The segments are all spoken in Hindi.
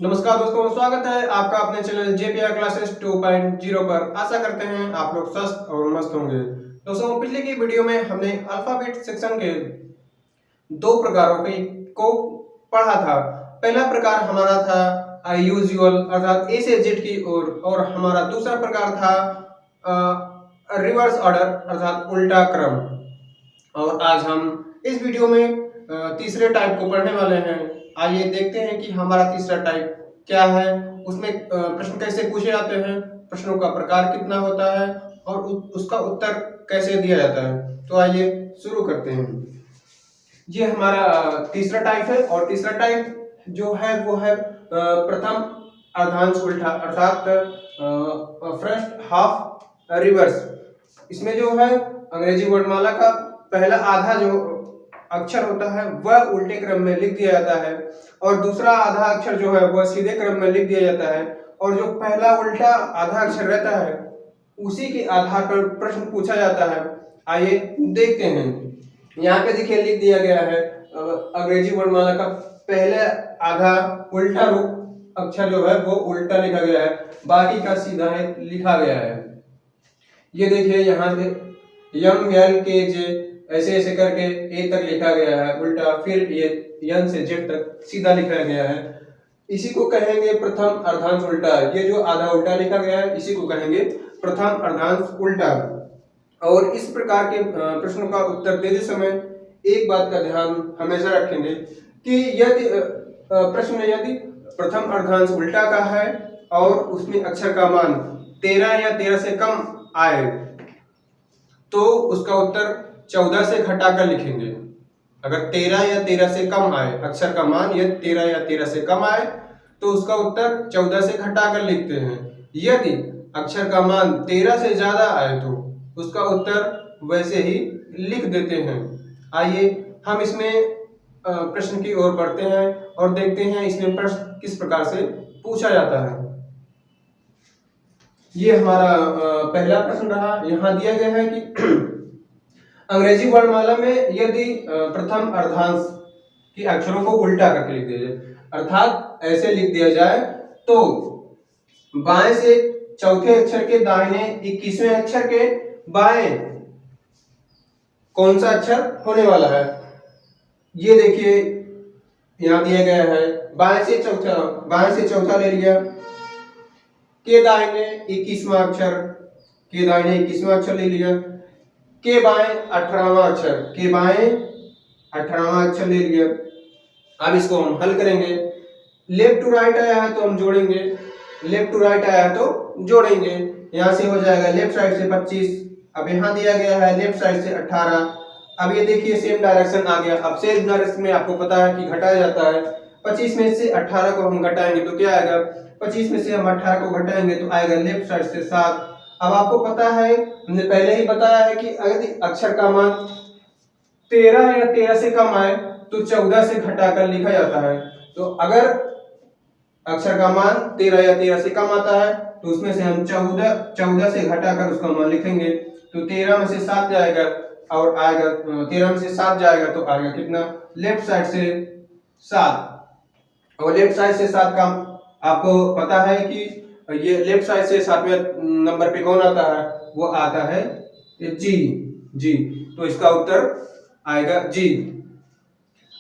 नमस्कार दोस्तों, स्वागत है आपका अपने चैनल जेपीआर क्लासेस 2.0 पर। आशा करते हैं आप लोग स्वस्थ और मस्त होंगे। दोस्तों, पिछले की वीडियो में हमने अल्फाबेट सेक्शन के दो प्रकारों की को पढ़ा था। पहला प्रकार हमारा था यूजुअल अर्थात ए से जेड की ओर, और हमारा दूसरा प्रकार था रिवर्स ऑर्डर अर्थात उल्टा क्रम। और आज हम इस वीडियो में तीसरे टाइप को पढ़ने वाले हैं। आइए देखते हैं कि हमारा तीसरा टाइप क्या है, उसमें प्रश्न कैसे पूछे जाते हैं, प्रश्नों का प्रकार कितना होता है और उसका उत्तर कैसे दिया जाता है। तो आइए शुरू करते हैं। ये हमारा तीसरा टाइप है, और तीसरा टाइप जो है वो है प्रथम अर्धांश उल्टा अर्थात फर्स्ट हाफ रिवर्स। इसमें जो है अंग्रेजी वर्णमाला का पहला आधा जो अक्षर होता है वह उल्टे क्रम में लिख दिया जाता है, और दूसरा आधा अक्षर जो है वह सीधे क्रम में लिख दिया जाता है। और जो पहला उल्टा आधा अक्षर रहता है उसी के आधार पर प्रश्न पूछा जाता है। आइए देखते हैं। यहाँ पे देखिए लिख दिया गया है अंग्रेजी वर्णमाला का पहले आधा उल्टा अक्षर जो है वो उल्टा लिखा गया है, बाकी का सीधा है लिखा गया है। ये देखिए यहाँ पे यम एल के जे ऐसे ऐसे करके ए तक लिखा गया है उल्टा, फिर ये यन से जेड तक सीधा लिखा गया है। इसी को कहेंगे प्रथम अर्धांश उल्टा। ये जो आधा उल्टा लिखा गया है इसी को कहेंगे प्रथम अर्धांश उल्टा। और इस प्रकार के प्रश्नों का उत्तर देते समय एक बात का ध्यान हमेशा रखेंगे कि यदि प्रश्न यदि प्रथम अर्धांश उल्टा का है और उसमें अक्षर का मान 13 या 13 से कम आए तो उसका उत्तर 14 से घटाकर लिखेंगे। अगर 13 या 13 से कम आए, अक्षर का मान यदि 13 या 13 से कम आए तो उसका उत्तर 14 से घटाकर लिखते हैं। यदि अक्षर का मान 13 से ज्यादा आए तो उसका उत्तर वैसे ही लिख देते हैं। आइए हम इसमें प्रश्न की ओर बढ़ते हैं और देखते हैं इसमें प्रश्न किस प्रकार से पूछा जाता है। ये हमारा पहला प्रश्न रहा। यहाँ दिया गया है कि अंग्रेजी वर्णमाला में यदि प्रथम अर्धांश के अक्षरों को उल्टा करके लिख दिया जाए, अर्थात ऐसे लिख दिया जाए तो बाएं से चौथे अक्षर के दाहिने 21वें अक्षर के बाएं कौन सा अक्षर होने वाला है। ये देखिए यहाँ दिया गया है बाएं से चौथा ले लिया, के दाहिने 21वां अक्षर, के दाहिने 21वां अक्षर ले लिया, के बाएं 18वां अक्षर, के बाएं 18वां अक्षर ले लिया। अब इसको हम हल करेंगे। लेफ्ट टू राइट आया है तो हम जोड़ेंगे, लेफ्ट टू राइट आया है तो जोड़ेंगे। यहां से हो जाएगा लेफ्ट साइड से 25, अब यहाँ दिया गया है लेफ्ट साइड से 18। अब ये देखिए सेम डायरेक्शन आ गया। अब सेम डायरेक्शन में आपको पता है कि घटाया जाता है। 25 में से 18 को हम घटाएंगे तो क्या आएगा, 25 में से हम 18 को घटाएंगे तो आएगा लेफ्ट साइड से 7। अब आपको पता है, हमने पहले ही बताया है कि यदि अक्षर का मान 13 या 13 से कम आए तो 14 से घटाकर लिखा जाता है। तो अगर अक्षर का मान 13 या 13 से कम आता है तो उसमें से हम 14 से घटाकर उसका मान लिखेंगे। तो 13 में से 7 जाएगा और आएगा 13 में से 7 जाएगा तो आएगा कितना, लेफ्ट साइड से 7। और लेफ्ट साइड से 7 का आपको पता है कि ये लेफ्ट साइड से 7वें नंबर पे कौन आता है, वो आता है जी। तो इसका उत्तर आएगा जी।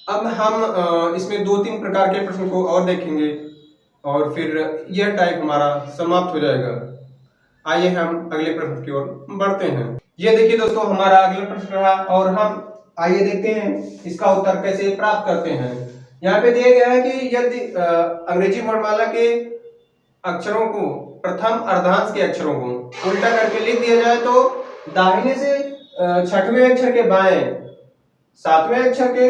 अब हम इसमें 2-3 प्रकार के प्रश्न को और देखेंगे और फिर यह टाइप हमारा समाप्त हो जाएगा। आइए हम अगले प्रश्न की ओर बढ़ते हैं। ये देखिए दोस्तों हमारा अगला प्रश्न रहा, और हम आइए देखते हैं इसका उत्तर कैसे प्राप्त करते हैं। यहाँ पे दिया गया है कि यदि अंग्रेजी वर्णमाला के अक्षरों को, प्रथम अर्धांश के अक्षरों को उल्टा करके लिख दिया जाए तो दाहिने से 6वें अक्षर के बाएं 7वें अक्षर के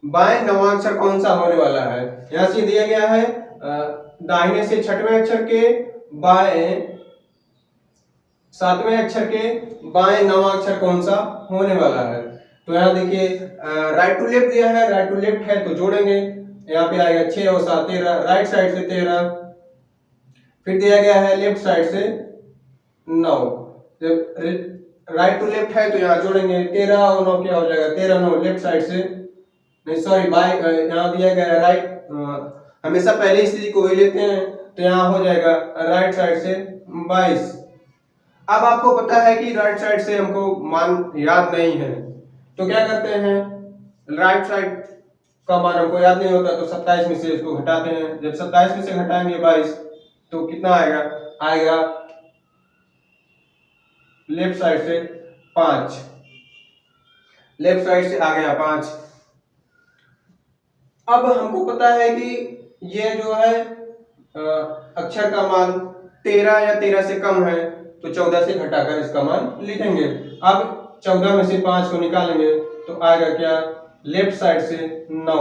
बाएं 9वां अक्षर कौन सा होने वाला है। यहाँ से दिया गया है दाहिने से 6वें अक्षर के बाएं 7वें अक्षर के बाएं 9वां अक्षर कौन सा होने वाला है। तो यहाँ देखिए राइट टू लेफ्ट दिया है, राइट टू लेफ्ट है तो जोड़ेंगे। यहाँ पे आएगा 6 और 7 13, राइट साइड से 13, फिर दिया गया है लेफ्ट साइड से 9। जब राइट टू लेफ्ट है तो यहाँ जोड़ेंगे 13 और 9 क्या हो जाएगा, 13 9 लेफ्ट साइड से, नहीं सॉरी बाय, यहाँ दिया गया है राइट हमेशा पहली स्थिति को ही लेते हैं, तो यहाँ हो जाएगा राइट साइड से 22। अब आपको पता है कि राइट साइड से हमको मान याद नहीं है, तो क्या करते हैं, राइट साइड का मान हमको याद नहीं होता तो 27 में से इसको घटाते हैं। जब 27 में से घटाएंगे 22 तो कितना आएगा, आएगा लेफ्ट साइड से 5, लेफ्ट साइड से आ गया 5। अब हमको पता है कि ये जो है अक्षर का मान 13 या 13 से कम है, तो 14 से घटाकर इसका मान लिखेंगे। अब 14 में से 5 को निकालेंगे तो आएगा क्या, लेफ्ट साइड से 9।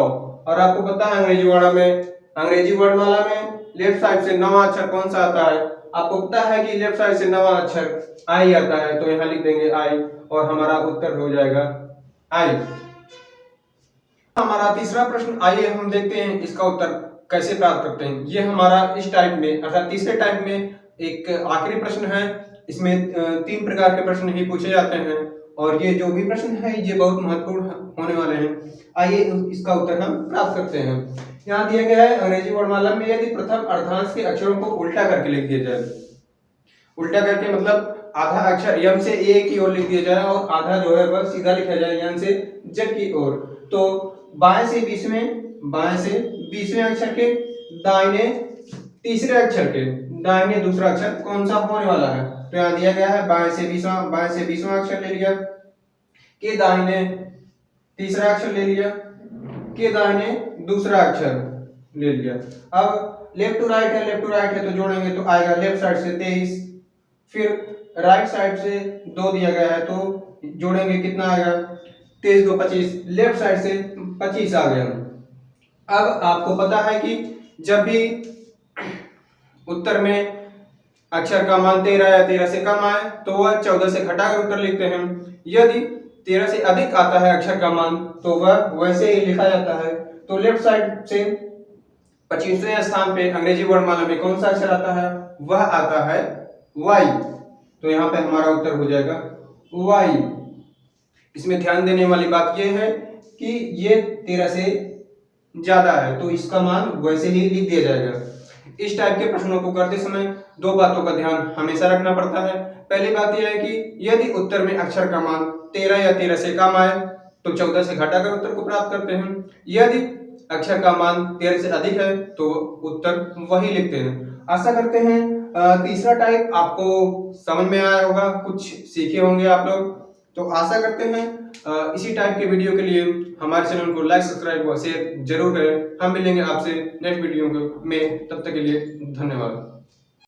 और आपको पता है अंग्रेजी वर्णमाला में लेफ्ट साइड से 9वां अक्षर कौन सा आता है, आपको पता है कि लेफ्ट साइड से 9वां अक्षर आई आता है, तो यहाँ लिख देंगे आई और हमारा उत्तर हो जाएगा आई। हमारा तीसरा प्रश्न, आइए हम देखते हैं इसका उत्तर कैसे प्राप्त करते हैं। ये हमारा इस टाइप में अर्थात तीसरे टाइप में एक आखिरी प्रश्न है। इसमें 3 प्रकार के प्रश्न ही पूछे जाते हैं और ये जो भी प्रश्न है ये बहुत महत्वपूर्ण होने वाले हैं। आइए इसका उत्तर हम प्राप्त करते हैं। यहाँ दिया गया है अंग्रेजी वर्णमाला में यदि प्रथम अर्धांश के अक्षरों को उल्टा करके लिख दिया जाए, उल्टा करके मतलब आधा अक्षर यम से ए की ओर लिख दिया जाए और आधा जो है वह सीधा लिखा जाए यम से ज की ओर, तो बाएं से 20वें अक्षर के दाहिने तीसरे अक्षर के दाहिने दूसरा अक्षर कौन सा होने वाला है, तो यहाँ दिया गया है बाएं से 20वां अक्षर ले लिया, के दाहिने तीसरा अक्षर ले लिया, के दाहिने दूसरा अक्षर ले लिया। अब लेफ्ट टू राइट है तो जोड़ेंगे तो आएगा लेफ्ट साइड से 23, फिर राइट साइड से 2 दिया गया है तो जोड़ेंगे कितना आएगा, 23 2 25, लेफ्ट साइड से 25 आ गया। अब आपको पता है कि जब भी उत्तर में अक्षर का मान 13 या 13 से कम आए तो वह 14 से घटाकर उत्तर लिखते हैं। यदि 13 से अधिक आता है अक्षर का मान तो वह वैसे ही लिखा जाता है। तो लेफ्ट साइड से 25वें स्थान पे अंग्रेजी वर्णमाला में कौन सा अक्षर आता है, वह आता है Y, तो यहाँ पे हमारा उत्तर हो जाएगा Y। इसमें ध्यान देने वाली बात यह है कि ये 13 से ज्यादा है तो इसका मान वैसे ही लिख दिया जाएगा। इस टाइप के प्रश्नों को करते समय 2 बातों का ध्यान हमेशा रखना पड़ता है। पहली बात यह है कि यदि उत्तर में अक्षर का मान 13 या 13 से कम आए तो 14 से घटाकर उत्तर को प्राप्त करते हैं। यदि अक्षर का मान 13 से अधिक है तो उत्तर वही लिखते हैं। आशा करते हैं तीसरा टाइप आपको समझ में आया होगा, कुछ सीखे होंगे आप लोग। तो आशा करते हैं इसी टाइप के वीडियो के लिए हमारे चैनल को लाइक सब्सक्राइब और शेयर जरूर करें। हम मिलेंगे आपसे नेक्स्ट वीडियो में, तब तक के लिए धन्यवाद।